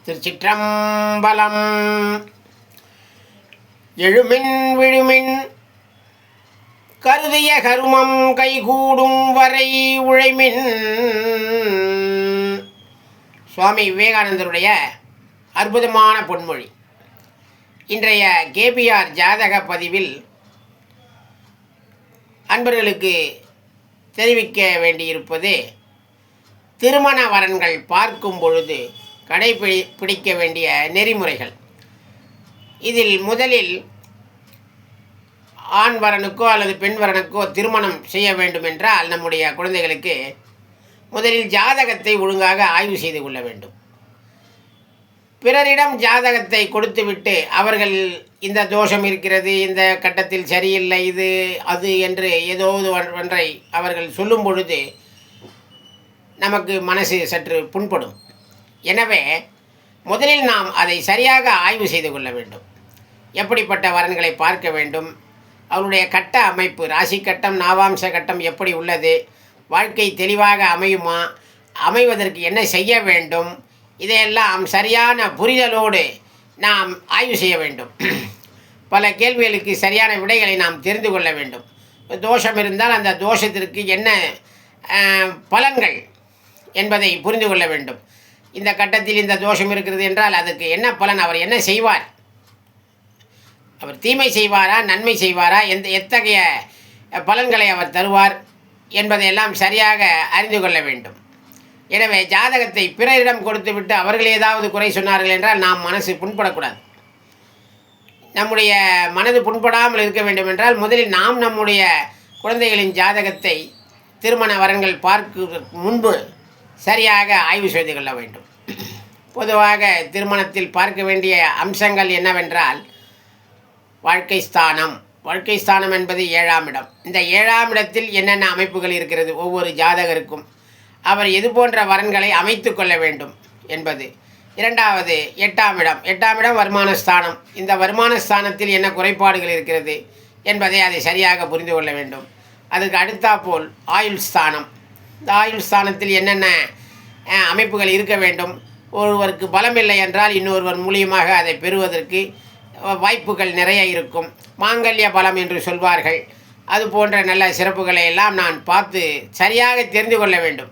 திருச்சிற்றம்பலம். எழுமின் விழுமின் கருதிய கருமம் கைகூடும் வரை உழைமின். சுவாமி விவேகானந்தருடைய அற்புதமான பொன்மொழி. இன்றைய கேபிஆர் ஜாதக பதிவில் அன்பர்களுக்கு தெரிவிக்க வேண்டியிருப்பது, திருமண வரன்கள் பார்க்கும் பொழுது கடைபிடிக்க வேண்டிய நெறிமுறைகள். இதில் முதலில் ஆண் வரனுக்கோ அல்லது பெண் வரனுக்கோ திருமணம் செய்ய வேண்டும் என்றால் நம்முடைய குழந்தைகளுக்கு முதலில் ஜாதகத்தை ஒழுங்காக ஆய்வு செய்து கொள்ள வேண்டும். பிறரிடம் ஜாதகத்தை கொடுத்துவிட்டு அவர்கள் இந்த தோஷம் இருக்கிறது, இந்த கட்டத்தில் சரியில்லை, இது அது என்று ஏதோ ஒன்றை அவர்கள் சொல்லும் பொழுது நமக்கு மனசு சற்று புண்படும். எனவே முதலில் நாம் அதை சரியாக ஆய்வு செய்து கொள்ள வேண்டும். எப்படிப்பட்ட வரன்களை பார்க்க வேண்டும், அவருடைய கட்ட அமைப்பு, ராசி கட்டம், நாவாம்ச கட்டம் எப்படி உள்ளது, வாழ்க்கை தெளிவாக அமையுமா, அமைவதற்கு என்ன செய்ய வேண்டும், இதையெல்லாம் சரியான புரிதலோடு நாம் ஆய்வு செய்ய வேண்டும். பல கேள்விகளுக்கு சரியான விடைகளை நாம் தெரிந்து கொள்ள வேண்டும். தோஷம் இருந்தால் அந்த தோஷத்திற்கு என்ன பலன்கள் என்பதை புரிந்து கொள்ள வேண்டும். இந்த கட்டத்தில் இந்த தோஷம் இருக்கிறது என்றால் அதுக்கு என்ன பலன், அவர் என்ன செய்வார், அவர் தீமை செய்வாரா நன்மை செய்வாரா, எத்தகைய பலன்களை அவர் தருவார் என்பதையெல்லாம் சரியாக அறிந்து கொள்ள வேண்டும். எனவே ஜாதகத்தை பிறரிடம் கொடுத்துவிட்டு அவர்கள் ஏதாவது குறை சொன்னார்கள் என்றால் நாம் மனசு புண்படக்கூடாது. நம்முடைய மனது புண்படாமல் இருக்க வேண்டும் என்றால் முதலில் நாம் நம்முடைய குழந்தைகளின் ஜாதகத்தை திருமண வரன்கள் பார்க்க முன்பு சரியாக ஆய்வு செய்து கொள்ள வேண்டும். பொதுவாக திருமணத்தில் பார்க்க வேண்டிய அம்சங்கள் என்னவென்றால், வாழ்க்கை ஸ்தானம். வாழ்க்கை ஸ்தானம் என்பது 7ஆம் இடம். இந்த 7ஆம் இடத்தில் என்னென்ன அமைப்புகள் இருக்கிறது ஒவ்வொரு ஜாதகருக்கும், அவர் எது போன்ற வரன்களை அமைத்து கொள்ள வேண்டும் என்பது. இரண்டாவது 8ஆம் இடம். 8ஆம் இடம் வருமான ஸ்தானம். இந்த வருமான ஸ்தானத்தில் என்ன குறைபாடுகள் இருக்கிறது என்பதை அதை சரியாக புரிந்து கொள்ள வேண்டும். அதுக்கு அடுத்தாற்போல் ஆயுள் ஸ்தானம். இந்த ஆயுள் ஸ்தானத்தில் என்னென்ன அமைப்புகள் இருக்க வேண்டும், ஒருவருக்கு பலம் இல்லை என்றால் இன்னொருவர் மூலியமாக அதை பெறுவதற்கு வாய்ப்புகள் நிறைய இருக்கும். மாங்கல்ய பலம் என்று சொல்வார்கள். அது போன்ற நல்ல சிறப்புகளை எல்லாம் நான் பார்த்து சரியாக தெரிந்து கொள்ள வேண்டும்.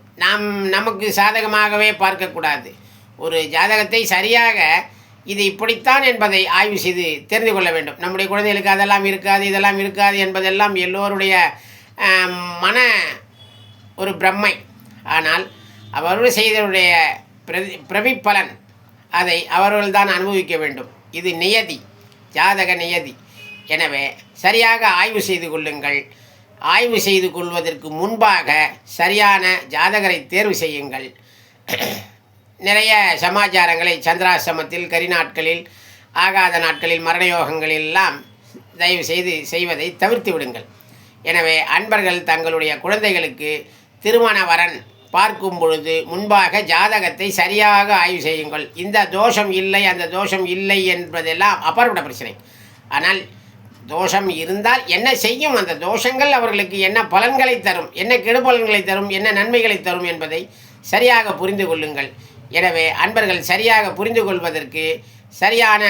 நமக்கு சாதகமாகவே பார்க்கக்கூடாது. ஒரு ஜாதகத்தை சரியாக இது இப்படித்தான் என்பதை ஆய்வு செய்து தெரிந்து கொள்ள வேண்டும். நம்முடைய குழந்தைகளுக்கு அதெல்லாம் இருக்காது, இதெல்லாம் இருக்காது என்பதெல்லாம் எல்லோருடைய மன ஒரு பிரம்மை. ஆனால் அவர்கள் செய்தவருடைய பிரதிபலன் அதை அவர்கள்தான் அனுபவிக்க வேண்டும். இது நியதி, ஜாதக நியதி. எனவே சரியாக ஆய்வு செய்து கொள்ளுங்கள். ஆய்வு செய்து கொள்வதற்கு முன்பாக சரியான ஜாதகரை தேர்வு செய்யுங்கள். நிறைய சமாச்சாரங்களை சந்திராசிரமத்தில், கரிநாட்களில், ஆகாத நாட்களில், மரணயோகங்களெல்லாம் தயவு செய்து செய்வதை தவிர்த்து விடுங்கள். எனவே அன்பர்கள் தங்களுடைய குழந்தைகளுக்கு திருமண வரன் பார்க்கும் பொழுது முன்பாக ஜாதகத்தை சரியாக ஆய்வு செய்யுங்கள். இந்த தோஷம் இல்லை, அந்த தோஷம் இல்லை என்பதெல்லாம் அப்பாற்பட்ட பிரச்சனை. ஆனால் தோஷம் இருந்தால் என்ன செய்யும், அந்த தோஷங்கள் அவர்களுக்கு என்ன பலன்களை தரும், என்ன கெடுபலன்களை தரும், என்ன நன்மைகளை தரும் என்பதை சரியாக புரிந்து கொள்ளுங்கள். எனவே அன்பர்கள் சரியாக புரிந்து கொள்வதற்கு சரியான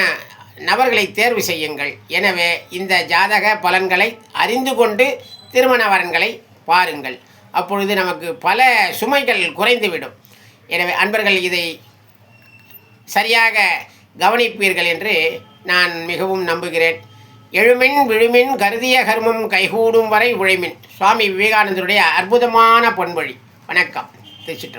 நபர்களை தேர்வு செய்யுங்கள். எனவே இந்த ஜாதக பலன்களை அறிந்து கொண்டு திருமண வரன்களை பாருங்கள். அப்பொழுது நமக்கு பல சுமைகள் குறைந்துவிடும். எனவே அன்பர்கள் இதை சரியாக கவனிப்பீர்கள் என்று நான் மிகவும் நம்புகிறேன். எழுமின் விழுமின் கருதிய கர்மம் கைகூடும் வரை உழைமின். சுவாமி விவேகானந்தருடைய அற்புதமான பொன்மொழி. வணக்கம். திருச்சிற்றம்பலம்.